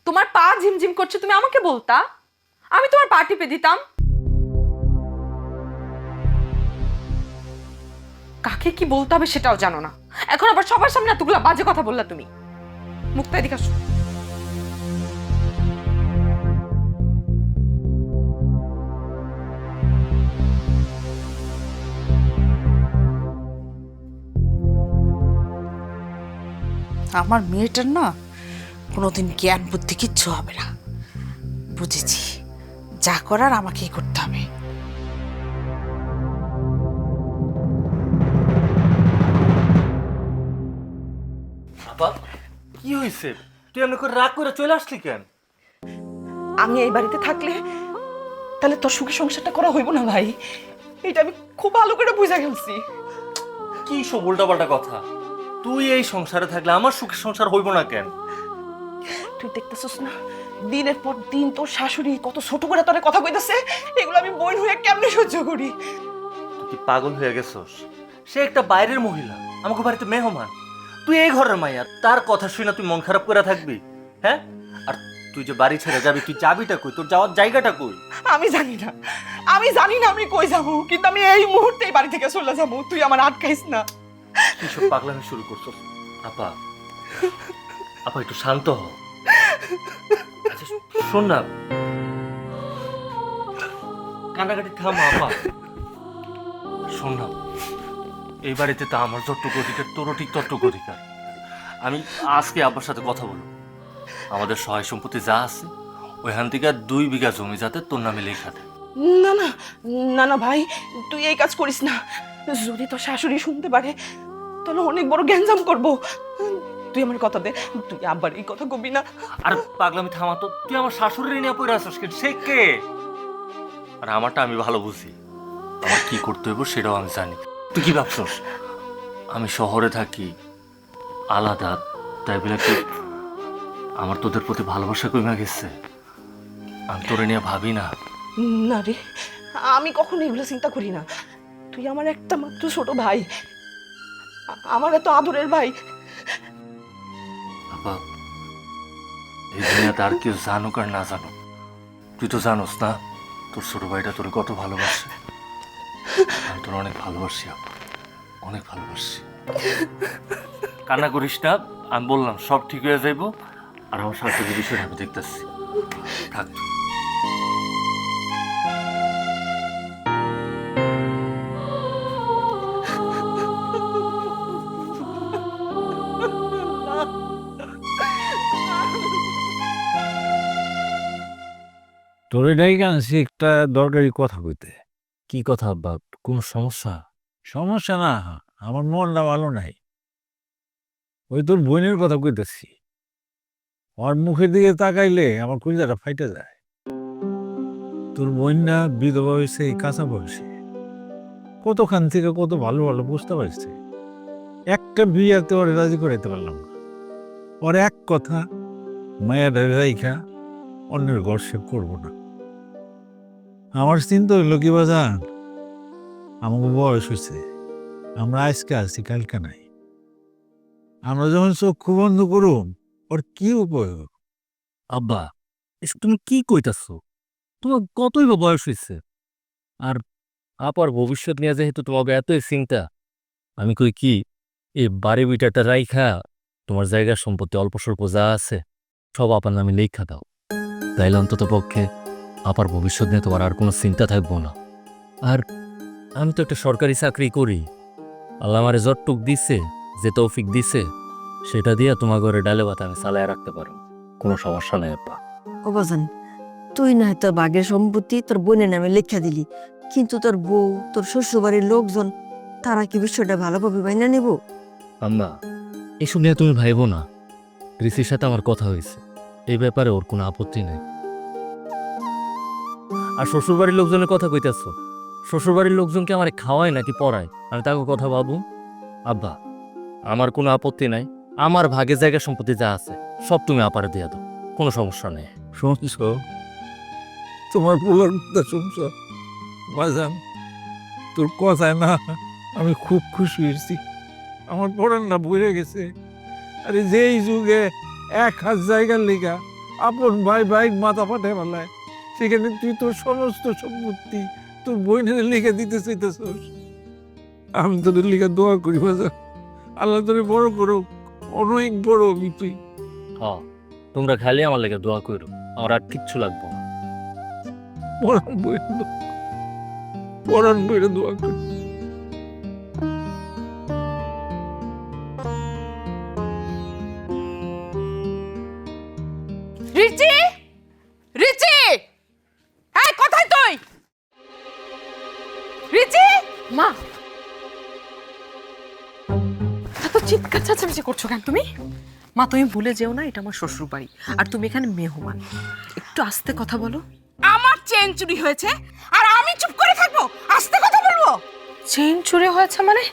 তোমার পা ঝিমঝিম করছে, তুমি আমাকে বলতা, আমি তোমার পা টিপে দিতাম। কাকে কি বলতে হবে সেটাও জানো না, এখন আবার সবার সামনে এতগুলা বাজে কথা বললা তুমি। মুক্তা এদিকে আসো। আমার মেয়েটার না কোনোদিন জ্ঞান বুদ্ধি কিচ্ছু হবে না। বুঝেছি, যা করার আমাকেই করতে হবে। আপা, কি হয়েছে? তুই এমনি করে রাগ করে চলে আসলি কেন? আমি এই বাড়িতে থাকলে তাহলে তোর সুখী সংসারটা করা হইব না ভাই, এটা আমি খুব ভালো করে বুঝা গেছি। কি সব উল্টাপাল্টা কথা? তুই এই সংসারে থাকলে আমার সুখী সংসার হইব না কেন? তুই দেখতেছিস না দিনের পর দিন তোর শাশুড়ি কত ছোট করে তোরে কথা কইতাছে, এগুলো আমি বোন হয়ে কেমনে সহ্য করি? তুই কি পাগল হয়ে গেছস? সে একটা বাইরের মহিলা, আমাকে বাড়িতে মেহমান। তুই এই ঘরের মাইয়া, তার কথা শুনে তুই মন খারাপ করে থাকবি? হ্যাঁ, আর তুই যে বাড়ি ছেড়ে যাবি, তুই যাবিটা কই? তোর যাওয়ার জায়গাটা কই? আমি জানি না, আমি জানি না আমি কই যাবো, কিন্তু আমি এই মুহূর্তে এই বাড়ি থেকে চলে যাবো। তুই আমার আটকাইস না। কি সব পাগলামি শুরু করছস? আপা, আপা একটু শান্ত হ। আচ্ছা শোন না, কান্নাকাটি থামা। আপা শোন না, এই বাড়িতে তো আমার যতটুকু অধিকার তোরও ঠিক ততটুকু অধিকার। আমি আজকে আব্বার সাথে কথা বলবো, আমাদের সহায় সম্পত্তি যা আছে ওইখান থেকে 2 বিঘা জমি যাতে তোর নামে লেখা দেয়। না না না না ভাই, তুই এই কাজ করিস না। যদি তোর শাশুড়ি শুনতে পারে তাহলে অনেক বড় গ্যাঞ্জাম করবো। তুই আমার কথা দে, তুই আব্বার এই কথা কবি না। আর পাগলামি থামা তো। তুই আমার শাশুড়ি নিয়ে পড়ে আসছিস কেন? সে কে? আর আমারটা আমি ভালো বুঝি, আমার কি করতে হইব সেটাও আমি জানি। তুই কি ভাবছস আমি শহরে থাকি আলাদা, তাই বলে কি আমার তোদের প্রতি ভালোবাসা কমে গেছে? আমি তোরে নিয়ে ভাবি না। না রে, আমি কখনো এগুলো চিন্তা করি না। তুই আমার একটা মাত্র ছোট ভাই, আমার এত আদরের ভাই। বাবা, এই দুনিয়াতে আর কেউ জানুক আর না জানুক, তুই তো জানোস না তোর ছোট ভাইটা তোর কত ভালোবাসে। আমি তোর অনেক ভালোবাসি আপা, অনেক ভালোবাসি। কান্না করিস না, আমি বললাম সব ঠিক হয়ে যাইব। আর আমার সাথে বিষয়টা আমি দেখতেছি, থাক। তোর এটাই আনছি একটা দরকারি কথা কইতে। কি কথা আব্বা, কোনো সমস্যা? সমস্যা না, আমার মনটা ভালো নাই। ওই তোর বোনের কথা কইতেছি। ওর মুখের দিকে তাকাইলে আমার কলিজাটা ফাইটে যায়। তোর বোন না বিধবা হয়েছে এই কাঁচা বয়সে, কতখান থেকে কত ভালো ভালো বুঝতে পারছে। একটা বিয়াতে ওর রাজি করাইতে পারলাম না। ওর এক কথা, মায়ের রাইখা অন্যের ঘর সে করবো না। আমার চিন্তা হইল কি বাজান, আমাকে বয়স হয়েছে, আমরা আজকে আছি কালকে নাই। আমরা যখন চক্ষু বন্ধ করুম, ওর কি উপয়োগ? আব্বা, এসব তুমি কি কইতাছো? তোমার কতই বা বয়স হয়েছে। আর আপার ভবিষ্যৎ নিয়ে যেহেতু তোমাকে এতই চিন্তা, আমি কই কি, এই বাড়ি বিটাটা রাইখা তোমার জায়গার সম্পত্তি অল্প স্বল্প যা আছে সব আপার নামে লেখা দাও। তাইলে অন্তত পক্ষে আপার ভবিষ্যৎ নিয়ে তোমার আর কোনো চিন্তা থাকবো না। আর আমি তো একটা সরকারি চাকরি করি, আল্লাহ আমারে যতটুক দিছে, যে তৌফিক দিছে, সেটা দিয়ে তোমার ঘরে ডালে ভাত আমি চালায় রাখতে পারো, কোনো সমস্যা নেই আব্বা। ও বাজান, তুই না তোর বাঘের সম্পত্তি তোর বোনের নামে লেখা দিলি, কিন্তু তোর বউ, তোর শ্বশুরবাড়ির লোকজন, তারা কি বিষয়টা ভালোভাবে মাইনা নেব? আম্মা, এসব নিয়ে তুমি ভাইবো না। ঋষির সাথে আমার কথা হয়েছে, এই ব্যাপারে ওর কোনো আপত্তি নেই। আর শ্বশুরবাড়ির লোকজনের কথা কইতেছ, শ্বশুরবাড়ির লোকজনকে আমার খাওয়ায় নাকি পড়ায়, আমি তাকে কথা ভাবু। আব্বা, আমার কোনো আপত্তি নাই, আমার ভাগের জায়গা সম্পত্তি যা আছে সব তুমি আপারে দিয়ে দাও, কোনো সমস্যা নেই। শুনছ তোমার পোলার কথা শুনছ বাজান? তোর কথায় না আমি খুব খুশি হয়েছি। আমার পড়ার না বইরে গেছে। আরে যেই যুগে এক হাত জায়গার লেগা আপন ভাই ভাই মাথা পাঠায় পালায়, সেখানে তুই তোর সমস্ত সম্পত্তি তোর বইনের লিখে দিতে চাইতেছস। আমি তোদের লিখে দোয়া করি বাজান, আল্লাহ তোরে বড় করো, অনেক বড় হবি তুই। হ্যাঁ, তোমরা খালি আমার লেগে দোয়া করো, আমার আর কিচ্ছু লাগবো না। পড়ান বইরে দোয়া করি। রিচি, রিচি, এই কোথায় তুই? রিচি, মা, এত চিৎকার চেঁচামেচি করছো কেন তুমি? মা, তুমি ভুলে যেও না এটা আমার শ্বশুর বাড়ি, আর তুমি এখানে মেহমান। একটু আস্তে কথা বলো। আমার চেন চুরি হয়েছে আর আমি চুপ করে থাকবো? আস্তে কথা বলবো? চেন চুরি হয়েছে মানে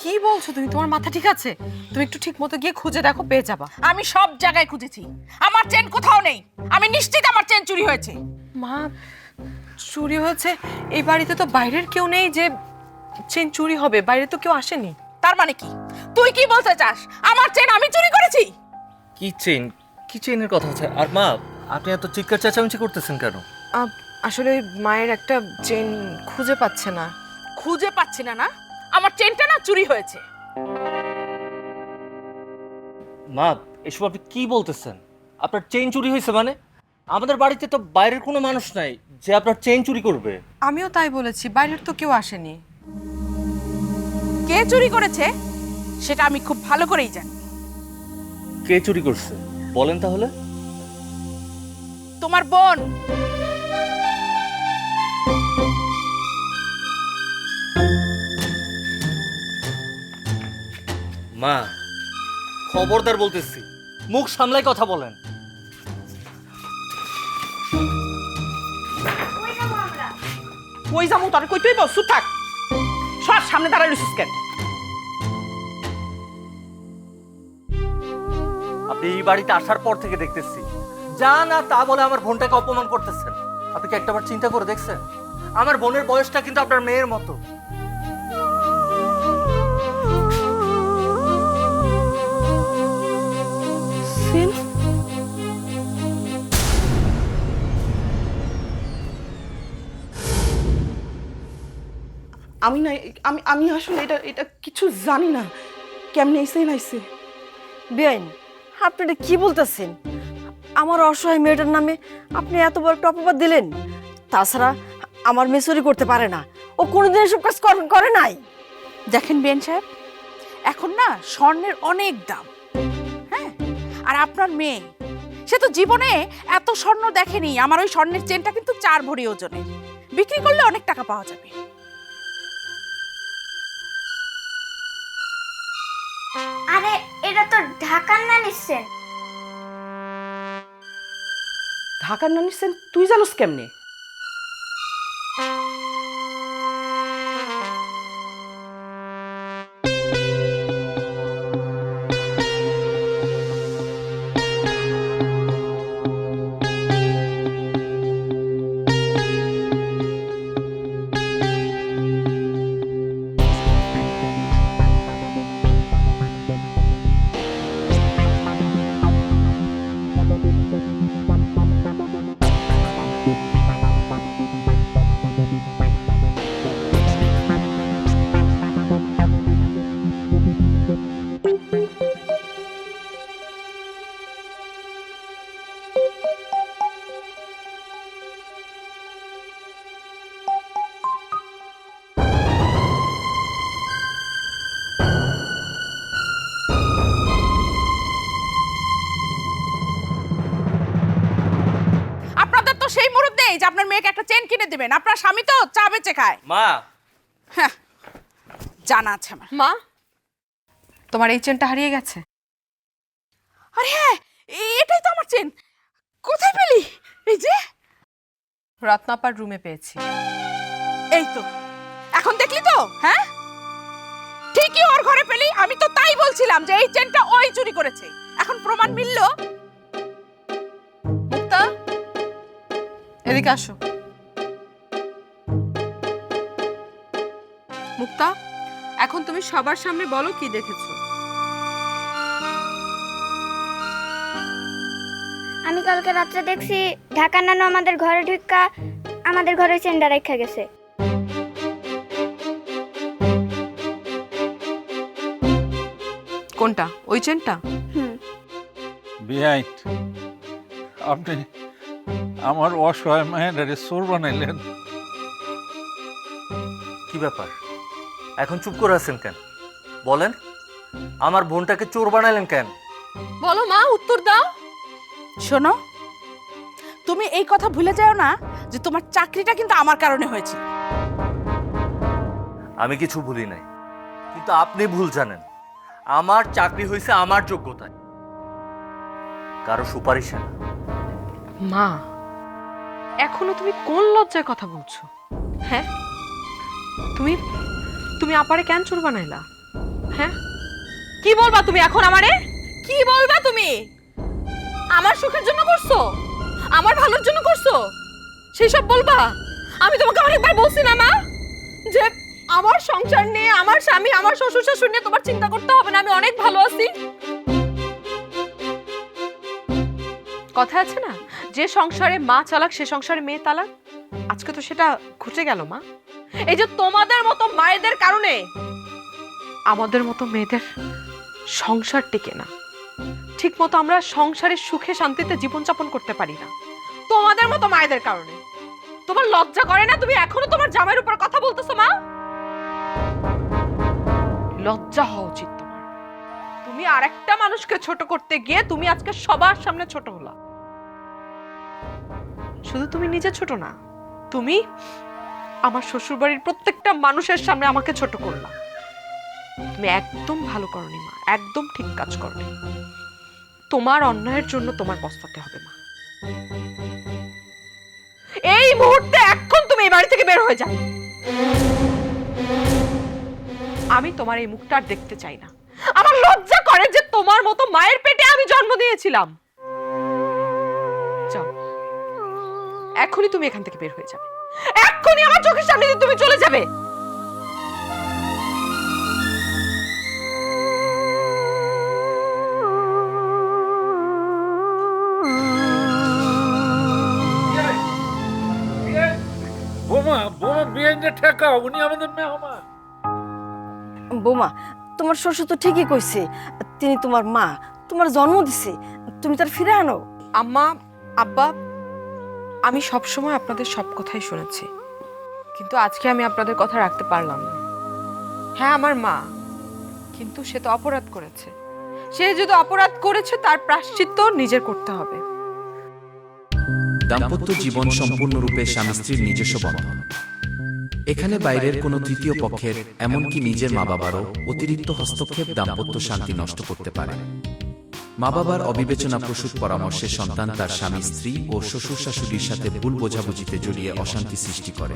কি বলছো তুমি? তোমার মাথা ঠিক আছে? তুমি একটু ঠিক মতো গিয়ে খুঁজে দেখো, পেয়ে যাবা। আমি সব জায়গায় খুঁজেছি, আমার চেন কোথাও নেই। আমি নিশ্চিত আমার চেন চুরি হয়েছে। মা, চুরি হয়েছে এই বাড়িতে তো বাইরের কেউ নেই যে চেন চুরি হবে, বাইরে তো কেউ আসেনি। তার মানে কি? তুই কি বলতে চাস আমার চেন আমি চুরি করেছি? কি চেন, কি চেনের কথা হচ্ছে? আর মা, আপনি এত চিৎকার চেঁচামেচি করতেছেন কেন? আসলে ওই মায়ের একটা চেন খুঁজে পাচ্ছে না। খুঁজে পাচ্ছি না? না, আমার চেনটা না চুরি হয়েছে। মা, এসব আপনি কি বলতেছেন? আপনার চেইন চুরি হয়েছে মানে? আমাদের বাড়িতে তো বাইরের কোনো মানুষ নাই যে আপনার চেইন চুরি করবে। আমিও তাই বলেছি, বাইরের তো কেউ আসেনি। কে চুরি করেছে সেটা আমি খুব ভালো করেই জানি। কে চুরি করছে বলেন তাহলে? তোমার বোন। মা, খবরদার বলতেছি, মুখ সামলাই কথা বলেন। কই যাবো? তোর কই তুই বসু থাক, সব সামনে দাঁড়াই রইছিস কেন? আপনি এই বাড়িতে আসার পর থেকে দেখতেছি যা না তা বলে আমার বোনটাকে অপমান করতেছেন। আপনি কি একটাবার চিন্তা করে দেখছেন? আমার বোনের বয়সটা কিন্তু আপনার মেয়ের মতো। আমি না, আমি আমি আসলে এটা এটা কিছু জানি না। কেমনে এসে নাইছে? বেআইন, আপনি এটা কি বলতেছেন? আমার অসহায় মেয়েটার নামে আপনি এত বড় একটা অপবাদ দিলেন। তাছাড়া আমার মেয়ে চুরি করতে পারে না, ও কোনোদিন এসব কাজ করে নাই। দেখেন বেন সাহেব, এখন না স্বর্ণের অনেক দাম, হ্যাঁ? আর আপনার মেয়ে, সে তো জীবনে এত স্বর্ণ দেখেনি। আমার ওই স্বর্ণের চেনটা কিন্তু 4 ভরি ওজনের, বিক্রি করলে অনেক টাকা পাওয়া যাবে। আরে এটা তো ঢাকার না নিচ্ছেন। ঢাকার না নিচ্ছেন তুই জানোস কেমনে? আপনাদের তো সেই মুরুদ নেই যে আপনার মেয়েকে একটা চেন কিনে দেবেন। আপনার স্বামী তো চা বেচে খায়। মা, হ্যাঁ, জানা আছে আমার। মা, তোমার এই চেনটা হারিয়ে গেছে। আরে হ্যাঁ, এটাই তো আমার চেন। কোথায় পেলি? এই যে, রত্নাপার রুমে পেয়েছি। এই তো, এখন দেখলি তো? হ্যাঁ, ঠিকই ওর ঘরে পেলি। আমি তো তাই বলছিলাম যে এই চেনটা ওই চুরি করেছে। এখন প্রমাণ মিললো। মুক্তা, এদিকে আসো। মুক্তা, এখন তুমি সবার সামনে বলো কি দেখেছো। আমি কালকে রাত্রে দেখছি ঢাকার নানু আমাদের ঘরে ঢুকা আমাদের ঘরে চেনটা রেখে গেছে। কোনটা? ওই চেনটা? হুম। বিহাইন, আপনি আমার অসহায় মায়ের চোর বানাইলেন। কি ব্যাপার? এখন চুপ করে আছেন কেন? বলেন, আমার বোনটাকে চোর বানাইলেন কেন? বলো মা, উত্তর দাও। শোনো, তুমি এই কথা ভুলে যাও না যে তোমার চাকরিটা কিন্তু আমার কারণে হয়েছিল। আমি কিছু ভুলি নাই, কিন্তু আপনি ভুল জানেন। আমার চাকরি হয়েছে আমার যোগ্যতায়, কারো সুপারিশে না। মা, এখনো তুমি কোন লজ্জায় কথা বলছো? হ্যাঁ, তুমি তুমি আপারে কেন চোর বানাইলা? হ্যাঁ, কি বলবা তুমি এখন আমারে? কি বলবা তুমি? আমার সুখের জন্য করছো, আমার ভালোর জন্য করছো, সেই সব বলবা? আমি তোমাকে অনেকবার বলছি না মা, যে আমার সংসার নিয়ে, আমার স্বামী, আমার শ্বশুর শাশুড়ি নিয়ে তোমার চিন্তা করতে হবে না, আমি অনেক ভালো আছি। কথা আছে না, যে সংসারে মা চালাক সে সংসারে মেয়ে তালাক। আজকে তো সেটা ঘটে গেল মা। এই যে তোমাদের মতো মায়েদের কারণে আমাদের মতো মেয়েদের সংসার টিকে না, ঠিক মতো আমরা সংসারের সুখে শান্তিতে জীবনযাপন করতে পারি না, তোমাদের মতো মায়েদের কারণে। তোমার লজ্জা করে না? তুমি এখনো তোমার জামাইয়ের উপর কথা বলতেছো মা। লজ্জা হওয়া উচিত তোমার। তুমি আরেকটা মানুষকে ছোট করতে গিয়ে তুমি আজকে সবার সামনে ছোট হলা। শুধু তুমি নিজে ছোট না, তুমি আমার শ্বশুরবাড়ির প্রত্যেকটা মানুষের সামনে আমাকে ছোট করলা। তুমি একদম ভালো করনি মা, একদম ঠিক কাজ করনি। তোমার অন্যায়ের জন্য তোমার পস্তাতে হবে মা। এই মুহূর্তে এখন তুমি এই বাড়ি থেকে বের হয়ে যাও। আমি তোমার এই মুখটা আর দেখতে চাই না। আমার লজ্জা করে যে তোমার মতো মায়ের পেটে আমি জন্ম দিয়েছিলাম। যাও, এখনই তুমি এখান থেকে বের হয়ে যাবে, এখনই আমার চোখের সামনে দিয়ে তুমি চলে যাবে। বোমা, বোমা বিহাইনে ঠেকা, উনি আমাদের মেহমান। বৌমা, তোমার শ্বশুর তো ঠিকই কইছে, তিনি তোমার মা, তোমার জন্ম দিছে, তুমি তার ফিরে আনো। আম্মা, আব্বা, আমি সব সময় আপনাদের সব কথাই শুনেছি, কিন্তু আজকে আমি আপনাদের কথা রাখতে পারলাম না। হ্যাঁ, আমার মা, কিন্তু সে তো অপরাধ করেছে। সে যদি অপরাধ করেছে তার প্রায়শ্চিত্ত নিজের করতে হবে। দাম্পত্য জীবন সম্পূর্ণরূপে স্বামী স্ত্রীর নিজস্ব বন্ধন। এখানে বাইরের কোনো তৃতীয় পক্ষের, এমনকি নিজের মা বাবারও অতিরিক্ত হস্তক্ষেপ দাম্পত্য শান্তি নষ্ট করতে পারে। মা বাবার অবিবেচনাপ্রসূত পরামর্শে সন্তান তার স্বামী স্ত্রী ও শ্বশুর শাশুড়ির সাথে ভুল বোঝাবুঝিতে জড়িয়ে অশান্তি সৃষ্টি করে।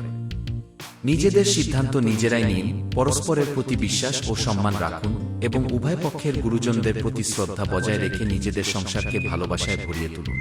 নিজেদের সিদ্ধান্ত নিজেরাই নিন, পরস্পরের প্রতি বিশ্বাস ও সম্মান রাখুন এবং উভয় পক্ষের গুরুজনদের প্রতি শ্রদ্ধা বজায় রেখে নিজেদের সংসারকে ভালোবাসায় ভরিয়ে তুলুন।